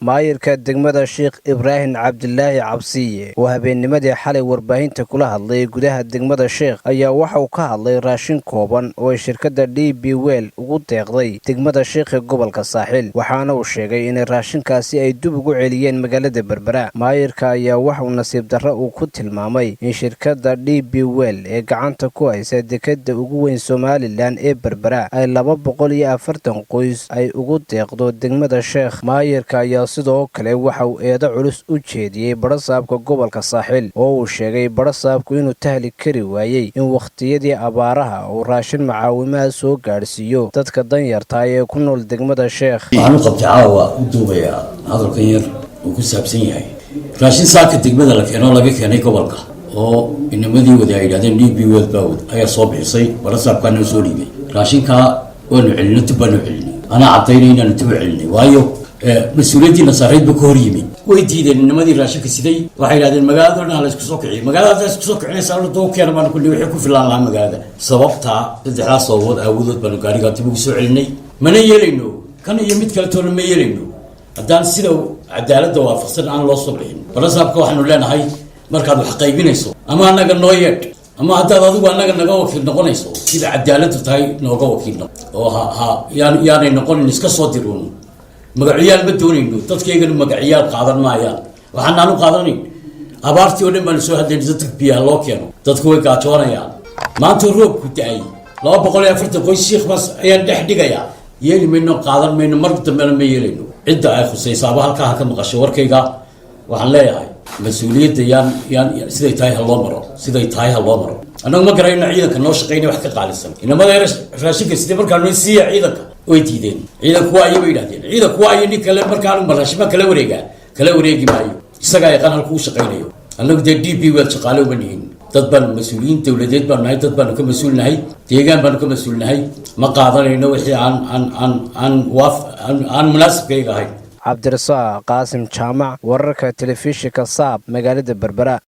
maayirka degmada Sheekh Ibrahim Cabdillaahi Cabsiye oo habeennimadii xalay warbaahinta kula hadlay gudaha degmada Sheekh ayaa waxa uu ka hadlay raashin kooban oo shirkadda DP World ugu deeqday degmada Sheekh ee gobolka Saaxil waxaana uu sheegay in raashinkaasi ay dib ugu celiyeen magaalada Berbera. Maayirka ayaa waxa uu nasiib darro uu ku tilmaamay in shirkadda DP World ee gacanta ku haysa dekedda ugu weyn Somaliland ee Berbera ay 240 qoys ay ugu deeqdo degmada Sheekh. Maayirka ayaa sidoo kale waxa uu eedo culus u jeediyay barasaabka gobolka Saaxil oo uu sheegay barasaabku inuu tahli kari waayay in waqtiyadii abaaraha uu raashin macaawimaha soo gaarsiiyo dadka danyarta ee ku nool degmada Sheekh. waxaan u qabtay caawa u duubayaa hadalkan yar oo ku saabsan yahay raashin saaka degmada la keeno laga keenay gobolka oo inamadii wada ay yidhahdeen DP World Board ayaa soo bixisay barasaabkana soo dhiibay raashinka waanu celinay tubanu celinay ana cadaynay inaan tuba celinay waayo مسؤوليتي نصاريد بكوريمي ويدي النماذج راشك سيدي وحيل هذا المجال ده على سكسوكي مجال هذا سكسوكي يعني صار له دوك يعني ما نقول له يحكوا في الله مجال هذا سببتها تدعى صوت أوضة بنوكاري قاتبوا يسوعلني من يلينو كان يميت كالتور ما يلينو الدان سيدو عدالة دوافق صار عن الله صبرين ولا سابق وحنا لنا هاي مركز الحقيقي يسوع أما أنا قلنايات أما هذا هذا أنا قلنا وكيل نقول يسوع كذا عدالة تاي نقول وكيل أو ها يعني نقول نسكت صدرون مقعيال بدونينو تذكيرن مقعيال قادر مايا وحنا نو قادرين أبارتي ودم بنسوا هذا الزتك بيها لوكيانو تذكوي كاتوانا يا ما تروب كتاعي لا بقول يا فرت كوي الشيخ بس يا دحدقة يا يلي منه قادر منه مرت من ميلينو عدة أخو سيسابها الكاه كم قشور كيجا وحنا لا مسؤولية يان سيدي تايها الله مرة سيدي تايها الله مرة أنا ما قرينا عيدك النوش قيني وحكي قال السنة إنما لا راشك سيدي مركان نسيا عيدك ويدين عيدا كواي ويدين عيدا كواي إني كلام مركان ملاش ما كلام وريجا مايو سجاي قنا الكوش قينيو أنا بدي DP World شقالو بنين تطبل مسؤولين تولدت بناي تطبل كمسؤول نهاي تيجان بنو كمسؤول نهاي ما قادر إنه وحي عن مناسب كيجا هاي عبد الرزاق قاسم جامع ورك تلفزيون كصاب مقالة بربرة.